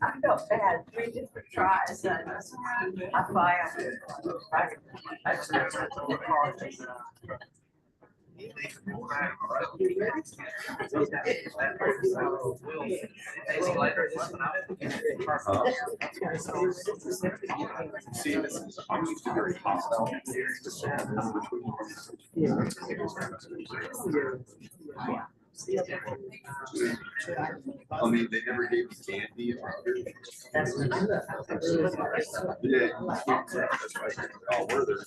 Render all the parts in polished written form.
I felt bad 3 different tries and I failed. See, this is, I'm used to very hostile. I mean, they never gave me candy. Yeah. Oh, were there?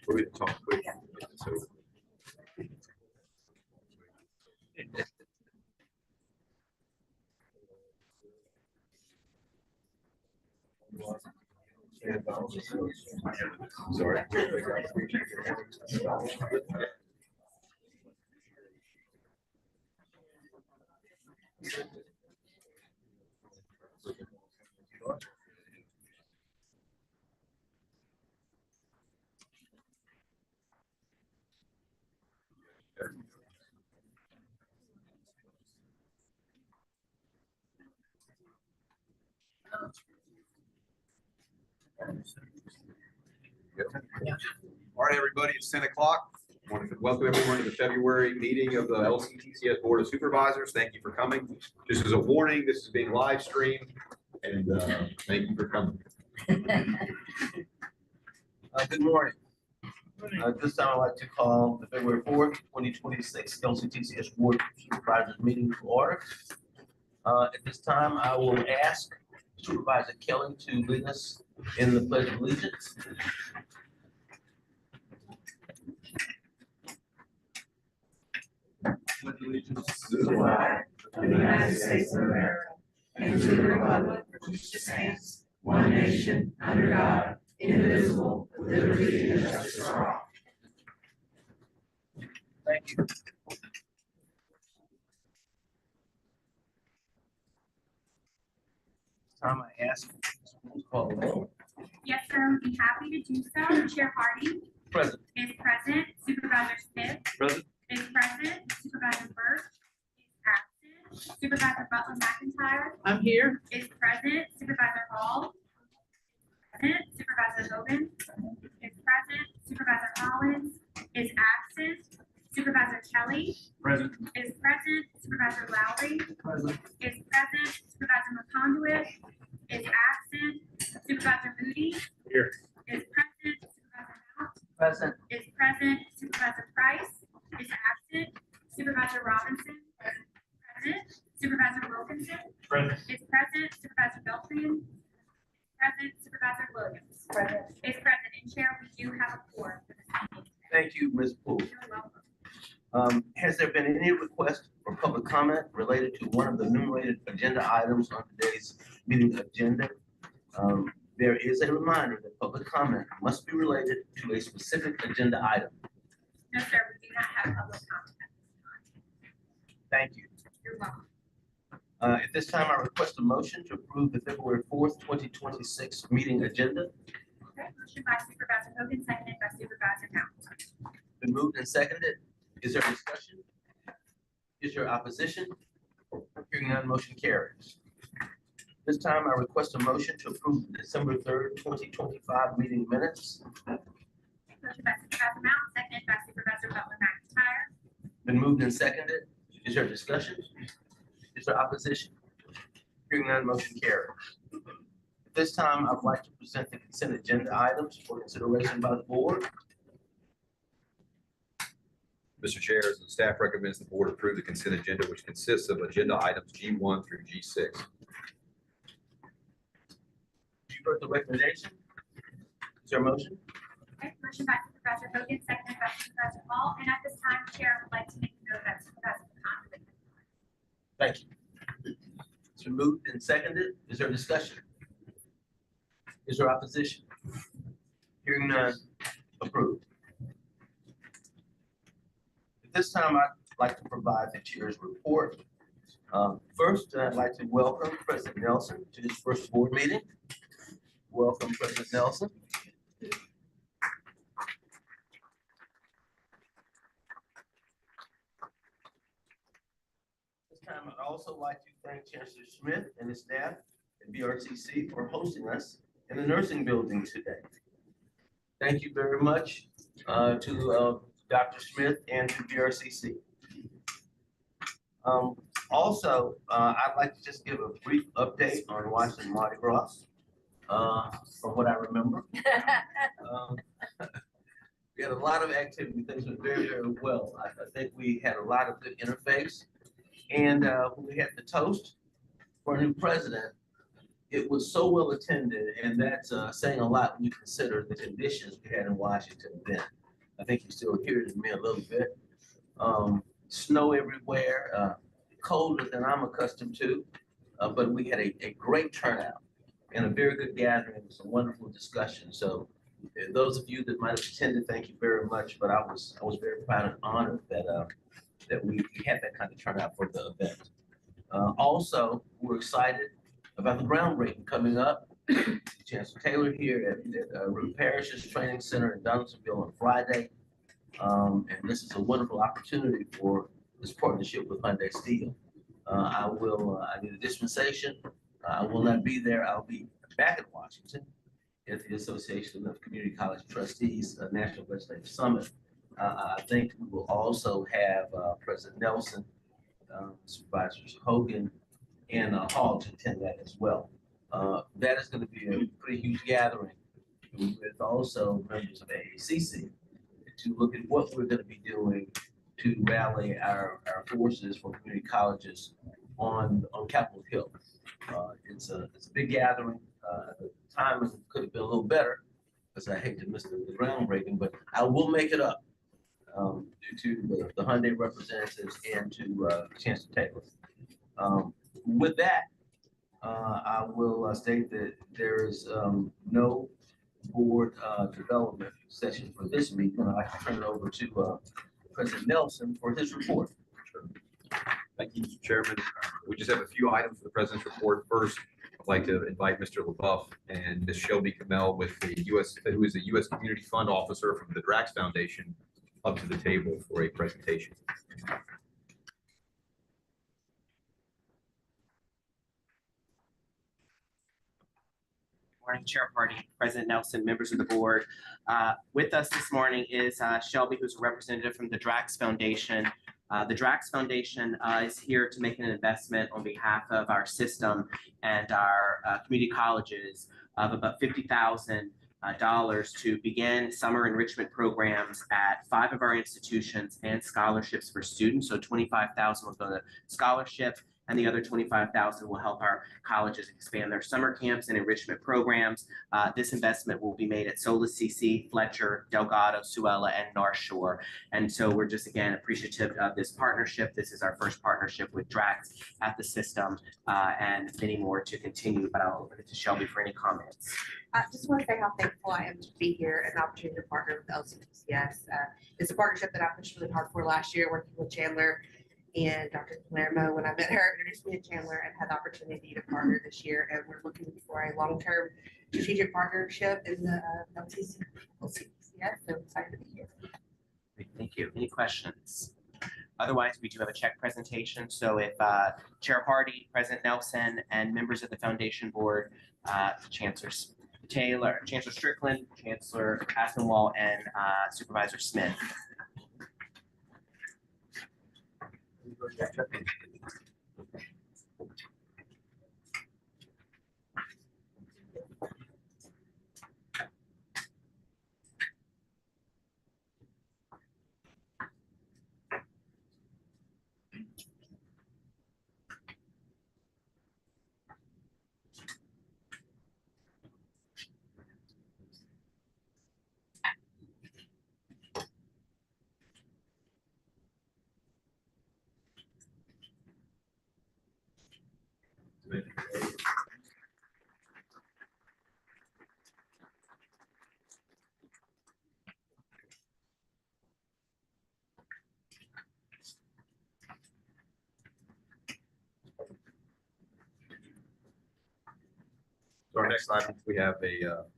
We talk quick. So sorry. All right, everybody, it's 10 o'clock. I want to welcome everyone to the February meeting of the LCTCS Board of Supervisors. Thank you for coming. Just as a warning, this is being live streamed, and thank you for coming. Good morning. This time I'd like to call the February 4th, 2026 LCTCS Board of Supervisors meeting to order. At this time, I will ask Supervisor Kelly to lead us in the Pledge of Allegiance. Allegiance to the flag of the United States of America and to the republic for which it stands, one nation, under God, indivisible, with liberty and justice for all. Thank you. This time I ask to call the roll. Yes, sir, I would be happy to do so. Chair Hardy Present. is present. Supervisor Smith Present. is present. Supervisor Burke is absent. Supervisor Butler McIntyre I'm here. is present. Supervisor Hall is present. Supervisor Hogan is present. Supervisor Collins is absent. Supervisor Kelly Present. is present. Supervisor Lowry Present. is present. Supervisor McConaughey is absent. Supervisor Moody Here. is present. Supervisor Mount Present. is present. Supervisor Price is absent. Supervisor Robinson present. Supervisor Wilkinson Present. is present. Supervisor Beltran is present. Supervisor Williams is present. And Chair, we do have a quorum for this meeting. Thank you, Ms. Poole. You're welcome. Has there been any request for public comment related to one of the enumerated agenda items on today's meeting agenda? There is a reminder that public comment must be related to a specific agenda item. No, sir, we do not have public comment at this time. Thank you. You're welcome. At this time, I request a motion to approve the February 4th, 2026 meeting agenda. Okay, motion by Supervisor Hogan, seconded by Supervisor Mount. Been moved and seconded. Is there discussion? Is there opposition? Hearing none, motion carries. This time, I request a motion to approve the December 3rd, 2025 meeting minutes. Motion by Supervisor Mount, seconded by Supervisor Butler McIntyre. Been moved and seconded. Is there discussion? Is there opposition? Hearing none, motion carries. At this time, I would like to present the consent agenda items for consideration by the board. Mr. Chair, the staff recommends the board approve the consent agenda, which consists of agenda items G1 through G6. You heard the recommendation. Is there a motion? Okay, motion by Supervisor Hogan, seconded by Supervisor Hall, and at this time, Chair would like to make a note that Supervisor McConaughey. Thank you. It's been moved and seconded. Is there discussion? Is there opposition? Hearing none, approved. At this time, I'd like to provide the chair's report. First, I'd like to welcome President Nelson to his first board meeting. Welcome, President Nelson. This time, I'd also like to thank Chancellor Smith and his staff at BRCC for hosting us in the nursing building today. Thank you very much to Dr. Smith and to BRCC. Also, I'd like to just give a brief update on Washington Mardi Gras, from what I remember. Um, We had a lot of activity, things went very, very well. I think we had a lot of good interface. And when we had the toast for a new president, it was so well attended, and that's saying a lot when you consider the conditions we had in Washington then. I think you still hear it in me a little bit. Snow everywhere, colder than I'm accustomed to, but we had a great turnout and a very good gathering. It was a wonderful discussion. So those of you that might have attended, thank you very much. But I was very proud and honored that we had that kind of turnout for the event. Also, we're excited about the groundbreaking coming up. Chancellor Taylor here at Root Parish's Training Center in Donaldsonville on Friday. And this is a wonderful opportunity for this partnership with Hyundai Steel. I need a dispensation. I will not be there. I'll be back in Washington at the Association of Community College Trustees National Legislative Summit. I think we will also have President Nelson, Supervisors Hogan, and Hall to attend that as well. That is going to be a pretty huge gathering with also members of AACC to look at what we're going to be doing to rally our forces for community colleges on Capitol Hill. It's a big gathering. The timing could have been a little better because I hate to miss the groundbreaking, but I will make it up due to the Hyundai representatives and to Chancellor Taylor. With that, I will state that there is no board development session for this meeting. I'd like to turn it over to President Nelson for his report. Thank you, Mr. Chairman. We just have a few items for the President's report. First, I'd like to invite Mr. LaBeouf and Ms. Shelby Kamel who is the U.S. Community Fund Officer from the Drax Foundation, up to the table for a presentation. Morning, Chair Party, President Nelson, members of the board. With us this morning is Shelby, who's a representative from the Drax Foundation. The Drax Foundation is here to make an investment on behalf of our system and our community colleges of about $50,000 to begin summer enrichment programs at 5 of our institutions and scholarships for students. So $25,000 will go to scholarship, and the other $25,000 will help our colleges expand their summer camps and enrichment programs. This investment will be made at Solis CC, Fletcher, Delgado, Suella, and North Shore. And so we're just, again, appreciative of this partnership. This is our first partnership with Drax at the system, and many more to continue, but I'll open it to Shelby for any comments. I just want to say how thankful I am to be here and the opportunity to partner with LCTCS. It's a partnership that I pushed really hard for last year, working with Chandler and Dr. Palermo. When I met her, introduced me to Chandler, and had the opportunity to partner this year. And we're looking for a long-term strategic partnership in the LCTCS. So excited to be here. Great, thank you. Any questions? Otherwise, we do have a check presentation. So if Chair Hardy, President Nelson, and members of the foundation board, Chancellor Taylor, Chancellor Strickland, Chancellor Aspinwall, and Supervisor Smith. So our next item, we have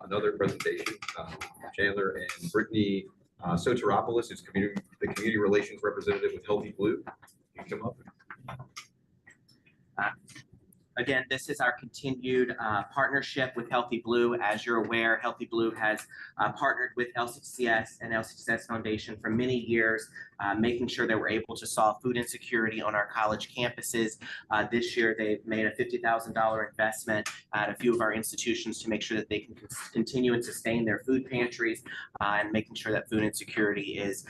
another presentation. Chandler and Brittany Soteropoulos is the community relations representative with Healthy Blue. You can come up. Again, this is our continued partnership with Healthy Blue. As you're aware, Healthy Blue has partnered with LCTCS and LCTCS Foundation for many years, making sure that we're able to solve food insecurity on our college campuses. This year, they've made a $50,000 investment at a few of our institutions to make sure that they can continue and sustain their food pantries and making sure that food insecurity is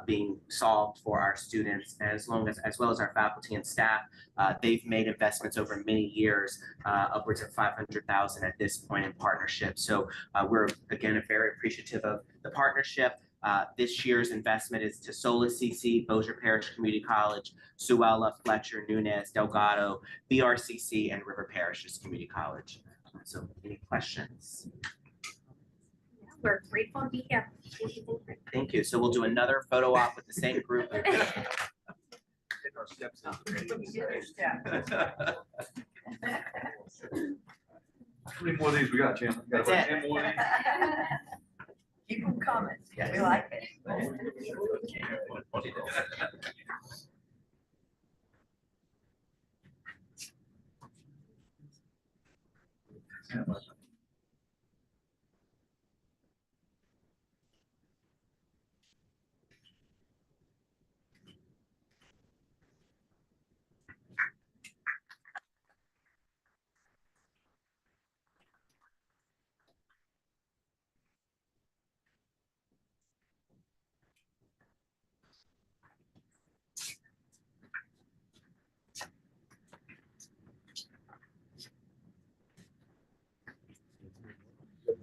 being solved for our students, as well as our faculty and staff. They've made investments over many years, upwards of $500,000 at this point in partnership. So we're again very appreciative of the partnership. This year's investment is to Solis CC, Bossier Parish Community College, Suella, Fletcher, Nunez, Delgado, BRCC, and River Parishes Community College. So any questions? We're grateful to be here. Thank you. So we'll do another photo op with the same group. Our steps in. How many more of these we got, Jim? We got That's it. 10 more of these. Keep them coming. We like it.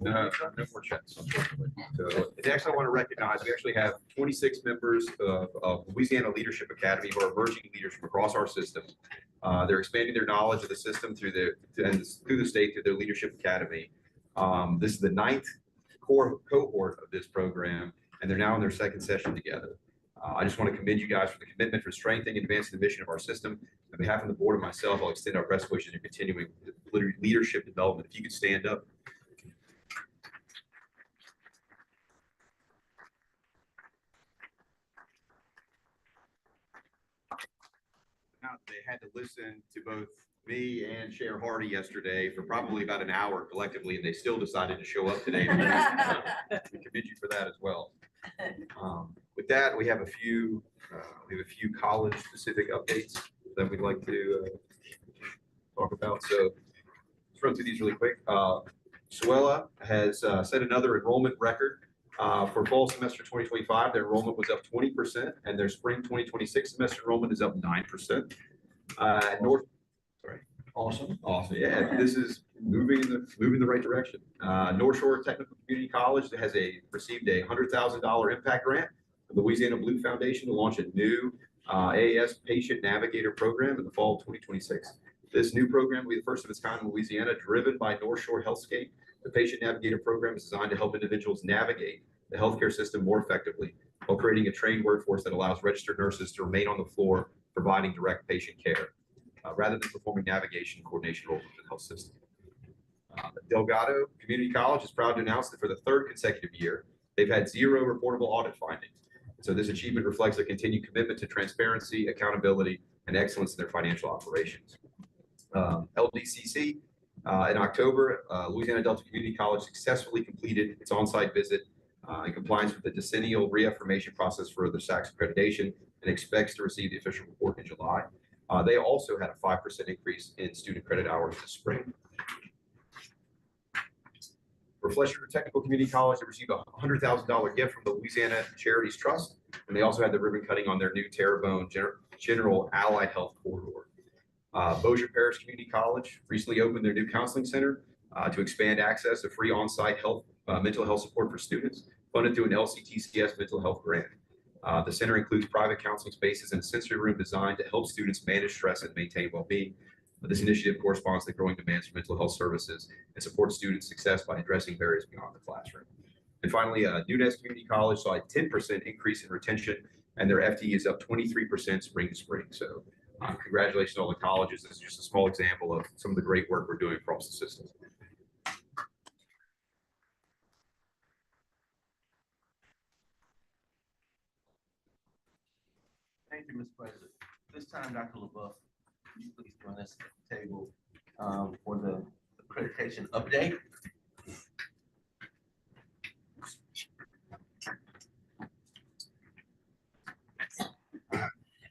No more checks, unfortunately. So, next, I want to recognize, we actually have 26 members of Louisiana Leadership Academy who are emerging leaders from across our system. They're expanding their knowledge of the system through the state through their Leadership Academy. This is the 9th cohort of this program, and they're now in their 2nd session together. I just want to commend you guys for the commitment for strengthening and advancing the mission of our system. On behalf of the board and myself, I'll extend our best wishes in continuing leadership development. If you could stand up. They had to listen to both me and Chair Hardy yesterday for probably about an hour collectively, and they still decided to show up today. We commend you for that as well. With that, we have a few college-specific updates that we'd like to talk about. So let's run through these really quick. Suella has set another enrollment record. For fall semester 2025, their enrollment was up 20%, and their spring 2026 semester enrollment is up 9%. Awesome. Yeah, this is moving in the right direction. North Shore Technical Community College has received a $100,000 impact grant from the Louisiana Blue Foundation to launch a new AAS Patient Navigator program in the fall of 2026. This new program will be the first of its kind in Louisiana, driven by North Shore Healthscape. The Patient Navigator program is designed to help individuals navigate the healthcare system more effectively while creating a trained workforce that allows registered nurses to remain on the floor providing direct patient care rather than performing navigation and coordination roles within the health system. Delgado Community College is proud to announce that for the 3rd consecutive year, they've had 0 reportable audit findings. So this achievement reflects a continued commitment to transparency, accountability, and excellence in their financial operations. LDCC, in October, Louisiana Delta Community College successfully completed its on-site visit in compliance with the decennial reaffirmation process for the SACS accreditation and expects to receive the official report in July. They also had a 5% increase in student credit hours this spring. For Fletcher Technical Community College, they received a $100,000 gift from the Louisiana Charities Trust, and they also had the ribbon cutting on their new Terrebonne General Allied Health Corridor. Bossier Parish Community College recently opened their new counseling center to expand access to free on-site mental health support for students, funded through an LCTCS mental health grant. The center includes private counseling spaces and a sensory room designed to help students manage stress and maintain well-being. This initiative corresponds to the growing demands for mental health services and supports student success by addressing barriers beyond the classroom. And finally, Nunez Community College saw a 10% increase in retention, and their FTE is up 23% spring to spring. So congratulations to all the colleges. This is just a small example of some of the great work we're doing across the system. Thank you, Mr. President. This time, Dr. LaBeouf, can you please join us at the table for the accreditation update.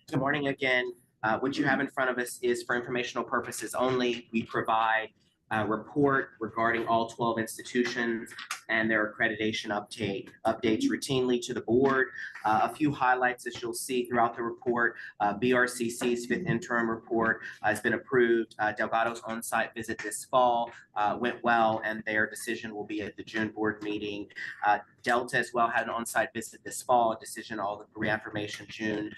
Good morning again. What you have in front of us is for informational purposes only. We provide a report regarding all 12 institutions and their accreditation updates routinely to the board. A few highlights, as you'll see throughout the report, BRCC's 5th interim report has been approved. Delgado's on-site visit this fall went well, and their decision will be at the June board meeting. Delta as well had an on-site visit this fall, a decision, all the reaffirmation June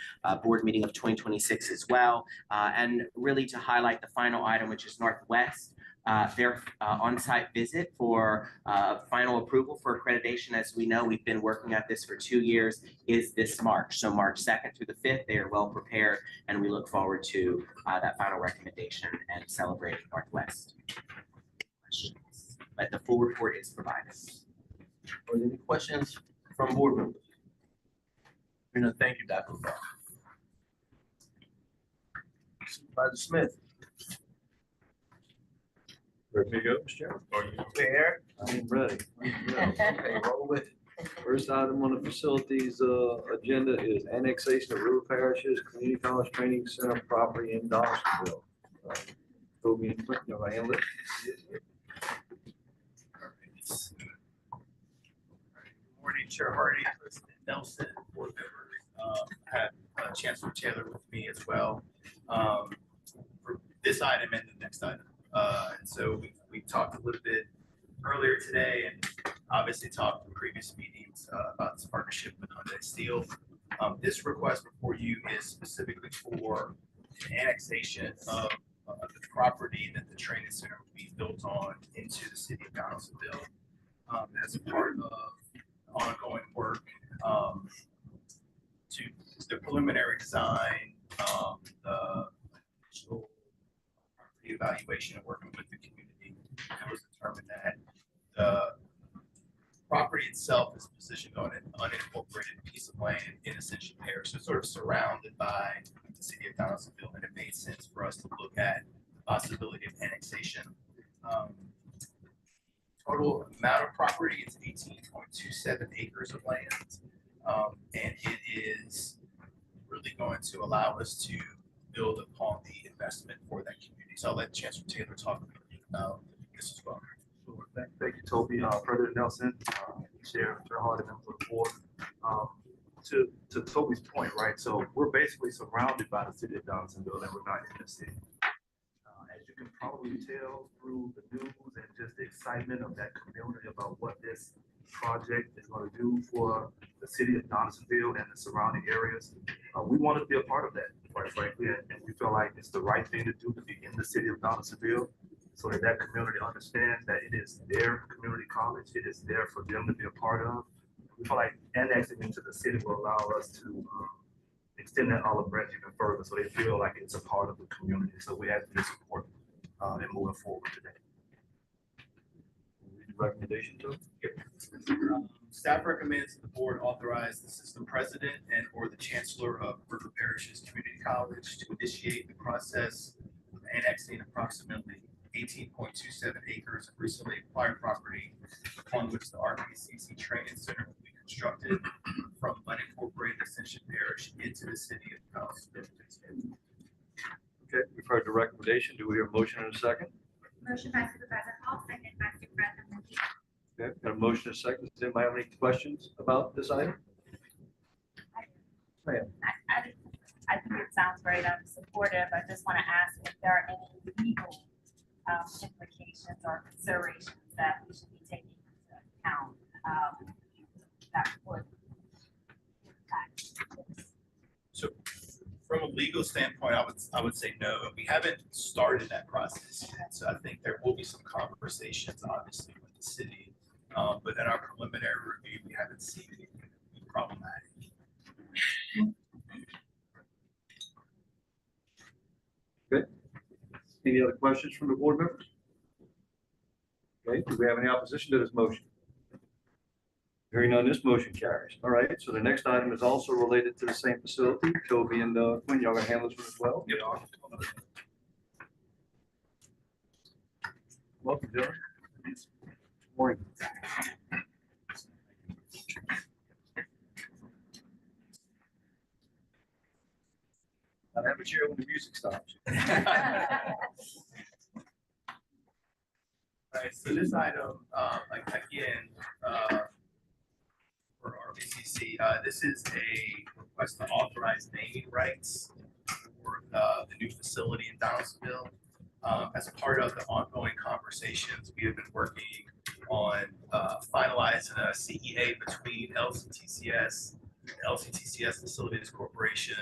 board meeting of 2026 as well. And really to highlight the final item, which is Northwest, their on-site visit for final approval for accreditation. As we know, we've been working at this for 2 years, is this March. So March 2nd through the 5th, they are well prepared, and we look forward to that final recommendation and celebrating Northwest. But the full report is provided. Are there any questions from board members? Thank you, Dr. Brown. Supervisor Smith. Ready to go, Mr. Chairman? Are you prepared? I'm ready. Okay, roll with it. First item on the facilities agenda is annexation of River Parishes Community College Training Center property in Dawsonville. Toby and Clinton, y'all gonna handle it? Morning, Chair Hardy, President Nelson, board members. I have Chancellor Taylor with me as well for this item and the next item. And so we talked a little bit earlier today, and obviously talked in previous meetings about this partnership with Hyundai Steel. This request before you is specifically for an annexation of the property that the training center will be built on into the city of Donaldsonville as a part of ongoing work to the preliminary design, the initial property evaluation and working with the community. It was determined that the property itself is positioned on an unincorporated piece of land in Ascension Parish, so sort of surrounded by the city of Donaldsonville, and it made sense for us to look at the possibility of annexation. Total amount of property is 18.27 acres of land. And it is really going to allow us to build upon the investment for that community. So I'll let Chancellor Taylor talk a little bit about this as well. Sure. Thank you, Toby. President Nelson, Chair Hardy, members of the board. To Toby's point, right? So we're basically surrounded by the city of Donaldsonville, and we're not in the city. As you can probably tell through the news and just the excitement of that community about what this project is going to do for the city of Donaldsonville and the surrounding areas, we want to be a part of that, quite frankly, and we feel like it's the right thing to do to be in the city of Donaldsonville, so that that community understands that it is their community college, it is there for them to be a part of. We feel like annexing into the city will allow us to extend that olive branch even further, so they feel like it's a part of the community. So we have to support and moving forward today. Recommendation to? Staff recommends the board authorize the system president and or the chancellor of River Parishes Community College to initiate the process of annexing approximately 18.27 acres of recently acquired property upon which the RPCC Training Center will be constructed from unincorporated Ascension Parish into the city of Donaldsonville. Okay, we've heard the recommendation. Do we hear a motion in a second? Motion by Supervisor Hall, second by Supervisor McKee. Okay, got a motion and a second. Does anybody have any questions about this item? I think it sounds great. I'm supportive. I just want to ask if there are any legal implications or considerations that we should be taking into account that would impact this. So from a legal standpoint, I would say no. We haven't started that process yet. So I think there will be some conversations, obviously, with the city. But in our preliminary review, we haven't seen anything that would be problematic. Okay. Any other questions from the board members? Okay, do we have any opposition to this motion? Hearing none, this motion carries. All right, so the next item is also related to the same facility. Toby and Quinn, y'all gonna handle this one as well? Yep. Welcome, Dylan. Morning. I have a chair when the music stops. Right, so this item, like again, for RBCC, this is a request to authorize naming rights for the new facility in Donaldsonville. As part of the ongoing conversations, we have been working on finalizing a CEA between LCTCS, LCTCS Facilities Corporation,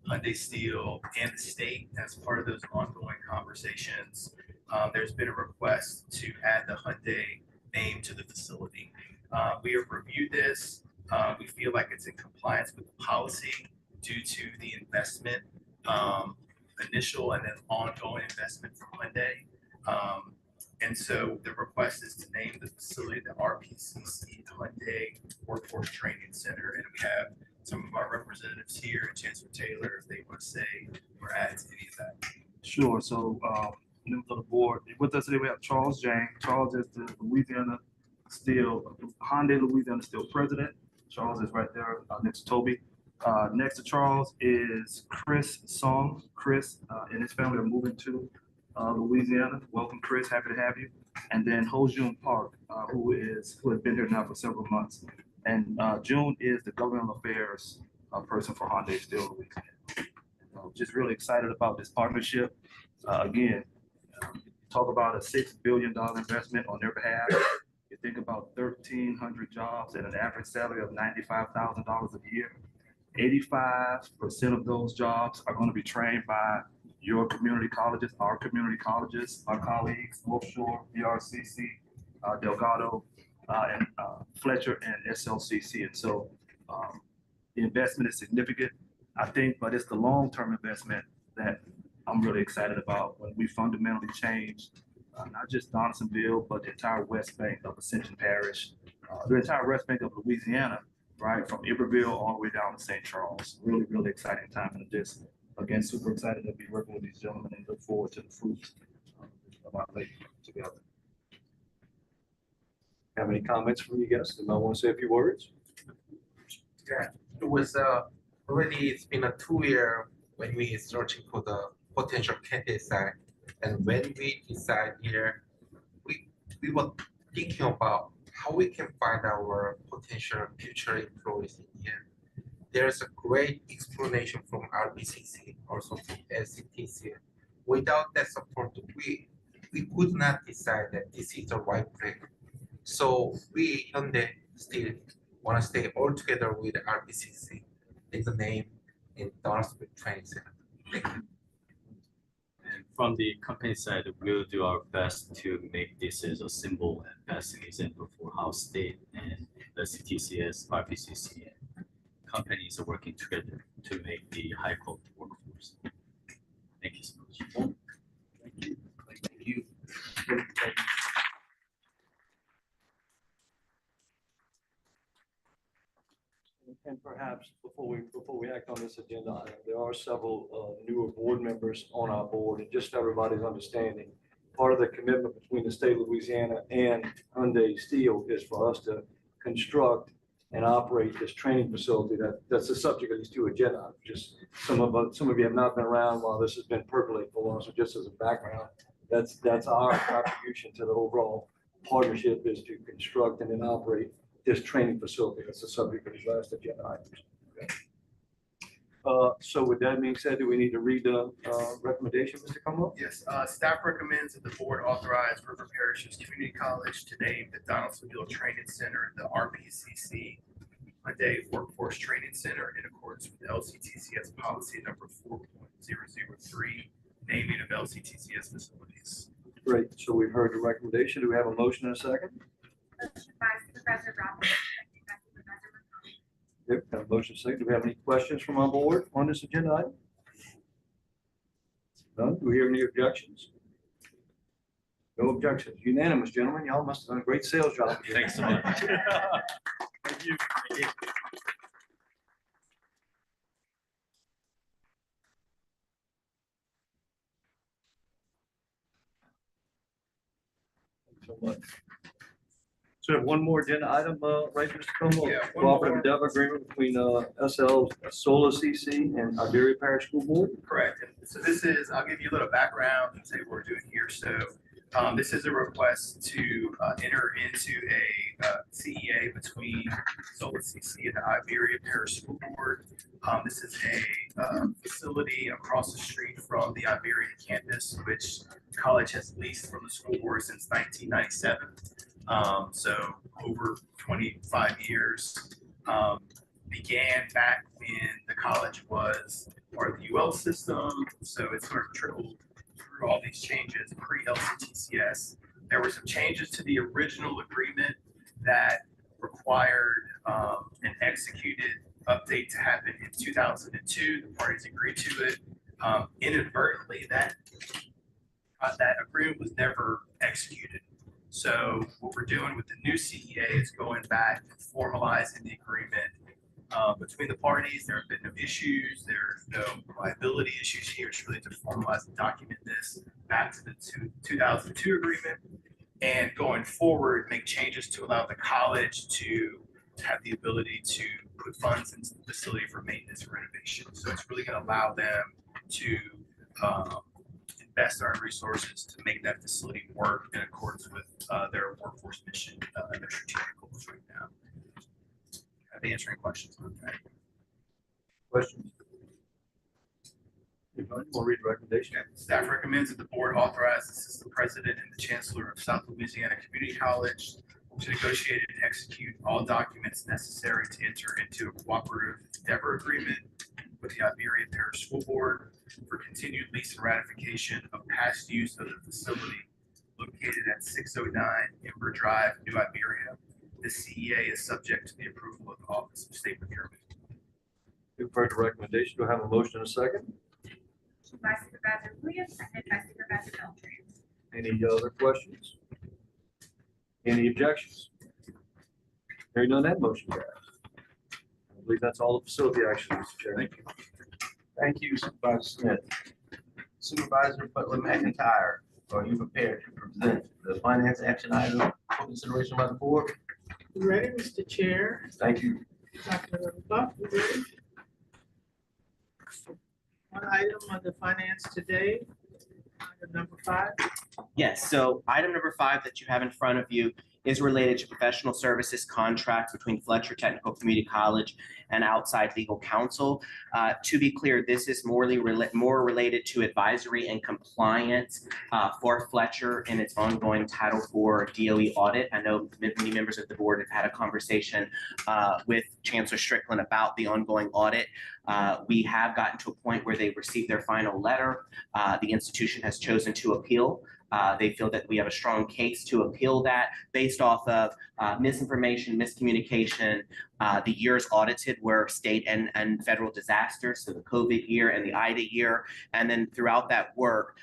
Hyundai Steel, and the state. As part of those ongoing conversations, there's been a request to add the Hyundai name to the facility. We have reviewed this. We feel like it's in compliance with the policy due to the investment, initial and then ongoing investment from Hyundai. And so the request is to name the facility the RPCC Hyundai Workforce Training Center. And we have some of our representatives here, Chancellor Taylor, if they want to say or add to any of that. Sure, so, members of the board, with us today, we have Charles Jang. Charles is the Louisiana Steel, Hyundai Louisiana Steel president. Charles is right there, next to Toby. Next to Charles is Chris Song. Chris and his family are moving to Louisiana. Welcome, Chris, happy to have you. And then Ho Jun Park, who has been here now for several months. And June is the governmental affairs person for Hyundai Steel Louisiana. Just really excited about this partnership. Again, talk about a $6 billion investment on their behalf. You think about 1,300 jobs at an average salary of $95,000 a year. 85% of those jobs are going to be trained by your community colleges, our colleagues, North Shore, BRCC, Delgado, and Fletcher and SLCC. And so the investment is significant, I think, but it's the long-term investment that I'm really excited about when we fundamentally change not just Donaldsonville, but the entire West Bank of Ascension Parish, the entire West Bank of Louisiana, right, from Iberville all the way down to St. Charles. Really, really exciting time in this. Again, super excited to be working with these gentlemen and look forward to the fruits of our labor together. Have any comments from you guys? Do I want to say a few words? Yeah, it was already, it's been a 2 year when we searching for the potential candidate side. And when we decide here, we were thinking about how we can find our potential future employees in here. There's a great explanation from RBCC, also from LCTCS. Without that support, we could not decide that this is the right plan. So we Hyundai still want to stay all together with RBCC in the name in Donaldsonville Training Center. Thank you. And from the company side, we'll do our best to make this as a symbol and best example for how state and the CTCS, RPCC, and companies are working together to make the high quality workforce. Thank you so much. Thank you. Thank you. And perhaps before we act on this agenda item, there are several newer board members on our board, and just everybody's understanding, part of the commitment between the state of Louisiana and Hyundai Steel is for us to construct and operate this training facility. That's the subject of these two agenda items. Just some of you have not been around while this has been percolating for long, so just as a background, that's our contribution to the overall partnership, is to construct and then operate this training facility. That's the subject of these last agenda items. Okay. So with that being said, do we need to read the recommendation, Mr. Cumberland? Yes, staff recommends that the board authorize River Parishes Community College to name the Donaldsonville Training Center the RPCC Hyundai Workforce Training Center in accordance with LCTCS policy number 4.003, naming of LCTCS facilities. Great. So we've heard the recommendation. Do we have a motion and a second? Motion by Supervisor Roberts, second by Supervisor McCollum. Yep, got a motion second. Do we have any questions from our board on this agenda item? None? Do we hear any objections? No objections. Unanimous, gentlemen. Y'all must have done a great sales job. Thanks so much. Thank you. Thank you. much. So we have one more agenda item, right, Mr. Como? Yeah, one Cooperative more. endeavor agreement between SL Solar CC and Iberia Parish School Board. Correct. And so this is, I'll give you a little background and say what we're doing here. So this is a request to enter into a CEA between Solar CC and the Iberia Parish School Board. This is a facility across the street from the Iberia campus, which the college has leased from the school board since 1997. So over 25 years. Began back when the college was part of the UL system, so it sort of trickled through all these changes pre-LCTCS. There were some changes to the original agreement that required an executed update to happen in 2002. The parties agreed to it. Inadvertently, that agreement was never executed. So what we're doing with the new CEA is going back and formalizing the agreement between the parties. There have been no issues. There's no liability issues here. It's really to formalize and document this back to the 2002 agreement, and going forward, make changes to allow the college to have the ability to put funds into the facility for maintenance and renovation. So it's really going to allow them to invest our resources to make that facility work in accordance with their workforce mission and their strategic goals right now. I'll be answering questions on that. Questions? If not, we'll read the recommendation. Staff recommends that the board authorize the assistant president and the chancellor of South Louisiana Community College to negotiate and execute all documents necessary to enter into a cooperative endeavor agreement with the Iberia Parish School Board for continued lease and ratification of past use of the facility located at 609 Ember Drive, New Iberia. The CEA is subject to the approval of the Office of State Procurement. You've heard the recommendation. Do I have a motion and a second? By Supervisor Williams, seconded by Supervisor Beltran. Any other questions? Any objections? Hearing none, that motion carries. I believe that's all the facility action, Mr. Chair. Thank you. Thank you, Supervisor Smith. Supervisor Butler McIntyre, are you prepared to present the finance action item for consideration by the board? Ready, Mr. Chair? Thank you. Dr. Buck, you ready? One item on the finance today, item number 5. Yes, so item number 5 that you have in front of you is related to professional services contract between Fletcher Technical Community College and outside legal counsel. To be clear, this is more related to advisory and compliance for Fletcher in its ongoing Title IV DOE audit. I know many members of the board have had a conversation with Chancellor Strickland about the ongoing audit. We have gotten to a point where they've received their final letter. The institution has chosen to appeal. They feel that we have a strong case to appeal that based off of misinformation, miscommunication. The years audited were state and federal disasters, so the COVID year and the IDA year. And then throughout that work,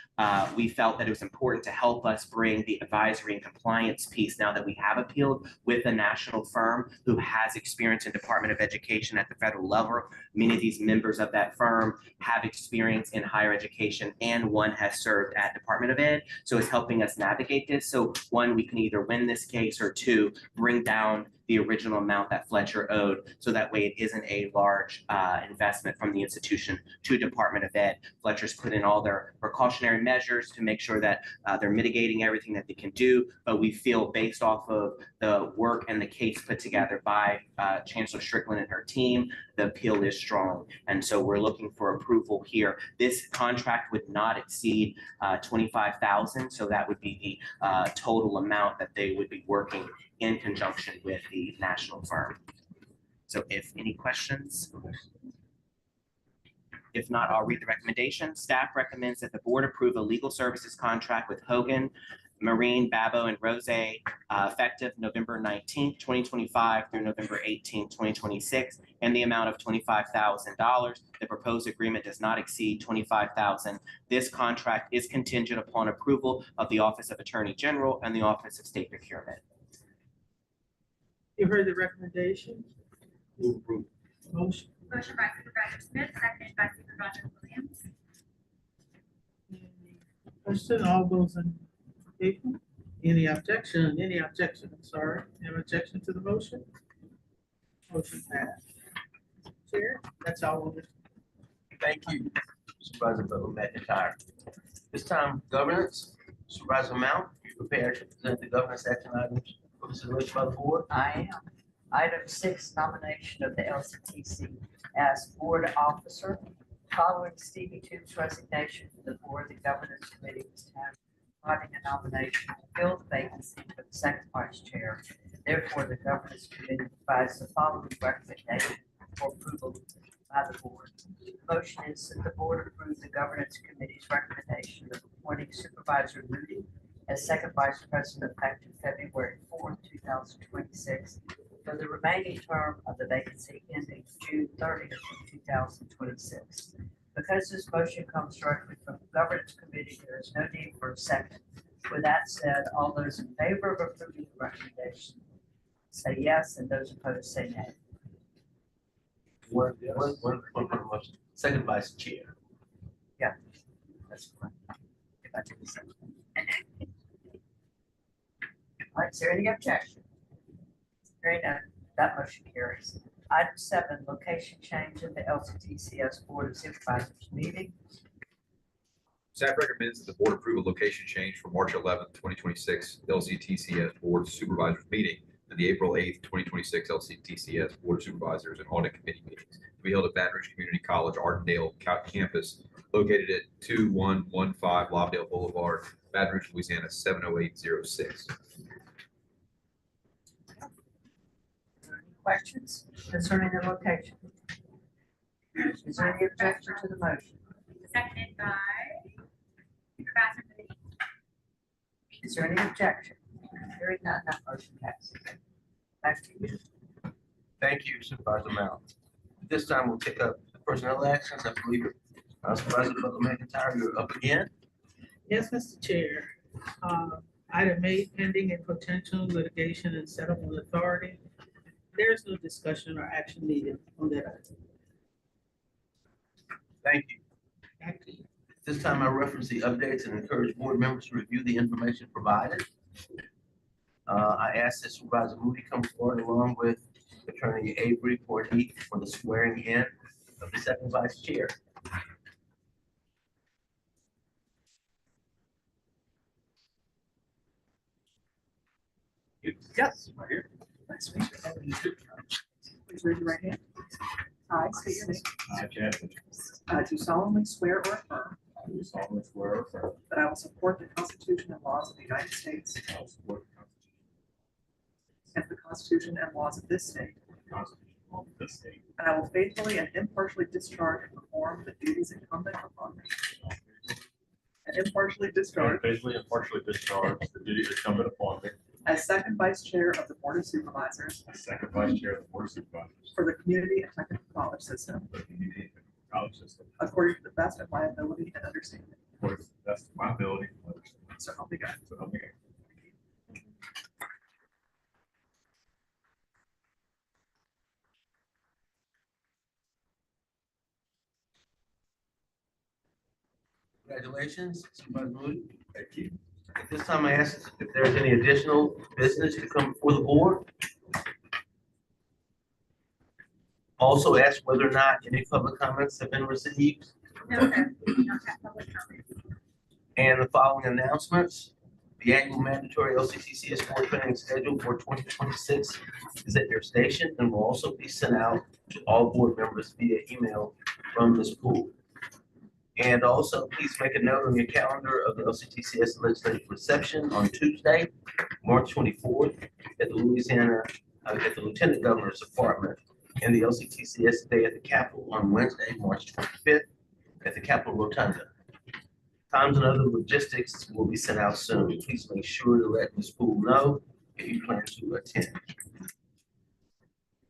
we felt that it was important to help us bring the advisory and compliance piece now that we have appealed with a national firm who has experience in Department of Education at the federal level. Many of these members of that firm have experience in higher education, and one has served at Department of Ed. So it's helping us navigate this. So one, we can either win this case, or two, bring down the original amount that Fletcher owed, so that way it isn't a large investment from the institution to Department of Ed. Fletcher's put in all their precautionary measures to make sure that they're mitigating everything that they can do, but we feel based off of the work and the case put together by Chancellor Strickland and her team, the appeal is strong. And so we're looking for approval here. This contract would not exceed $25,000, so that would be the total amount that they would be working in conjunction with the national firm. So if any questions? If not, I'll read the recommendation. Staff recommends that the board approve a legal services contract with Hogan, Marine, Babo, and Rose effective November 19th, 2025 through November 18th, 2026, in the amount of $25,000. The proposed agreement does not exceed $25,000. This contract is contingent upon approval of the Office of Attorney General and the Office of State Procurement. You heard the recommendation? Move approval. Motion. Motion by Supervisor Smith, seconded by Supervisor Williams. Question, all those in favor? Any objection, sorry, any objection to the motion? Motion passed. Chair, that's all. Thank you, Supervisor Butler McIntyre. This time, governance, Supervisor Mount, you prepared to present the governance action items for consideration by the board? I am. Item 6, nomination of the LCTC as board officer. Following Stevie Toombs' resignation from the board, the governance committee was tasked with providing a nomination to fill the vacancy for the second vice chair. Therefore, the governance committee provides the following recommendation for approval by the board. The motion is that the board approve the governance committee's recommendation of appointing Supervisor Moody as second vice president effective February 4th, 2026, for the remaining term of the vacancy ending June 30th, 2026. Because this motion comes directly from the governance committee, there is no need for a second. With that said, all those in favor of approving the recommendation say yes, and those opposed say nay. One motion. Second vice chair. That's fine. If I take a second. All right, is there any objection? Hearing none, that motion carries. Item 7, location change in the LCTCS Board of Supervisors meeting. Staff recommends that the board approve a location change for March 11th, 2026 LCTCS Board of Supervisors meeting and the April 8th, 2026 LCTCS Board of Supervisors and Audit Committee meetings to be held at Baton Rouge Community College Ardendale campus located at 2115 Lobdell Boulevard, Baton Rouge, Louisiana 70806. Questions concerning the location? Is there any objection to the motion? Seconded by Supervisor Moody. Is there any objection? Hearing none, that motion passes. Back to you. Thank you, Supervisor Mount. At this time, we'll take up the personnel actions. I believe Supervisor Butler McIntyre, you're up again. Yes, Mr. Chair. Item 8, pending and potential litigation and settlement authority. There is no discussion or action needed on that item. Thank you. Back to you. At this time, I reference the updates and encourage board members to review the information provided. I ask that Supervisor Moody come forward along with Attorney Avery for the swearing in of the second vice chair. Yes, right here. Nice to meet you. Please raise your right hand. I state your name. I, Chad, Do solemnly swear or affirm do solemnly swear or affirm that I will support the Constitution and laws of the United States that I will support the Constitution and the Constitution and laws of this state, and the Constitution of this state, and I will faithfully and impartially discharge and perform the duties incumbent upon me. And impartially discharge faithfully and partially discharge the duties incumbent upon me as second vice chair of the Board of Supervisors as second vice chair of the Board of Supervisors for the Community and Technical College System, for the Community and Technical College System, according to the best of my ability and understanding. according to the best of my ability and understanding. So help me God. So help me God. Congratulations, Supervisor Moody. Thank you. At this time, I ask if there's any additional business to come before the board. Also ask whether or not any public comments have been received. No, sir, we do not have public comment. And the following announcements. The annual mandatory LCTCS board training schedule for 2026 is at your station and will also be sent out to all board members via email from this pool. And also, please make a note on your calendar of the LCTCS legislative reception on Tuesday, March 24th, at the Lieutenant Governor's Apartment, and the LCTCS Day at the Capitol on Wednesday, March 25th, at the Capitol Rotunda. Times and other logistics will be sent out soon. Please make sure to let Ms. Poole know if you plan to attend.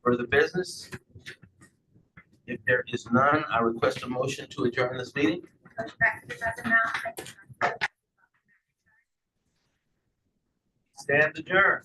Further business? If there is none, I request a motion to adjourn this meeting. Motion back to Supervisor Mount, second by Stand adjourned.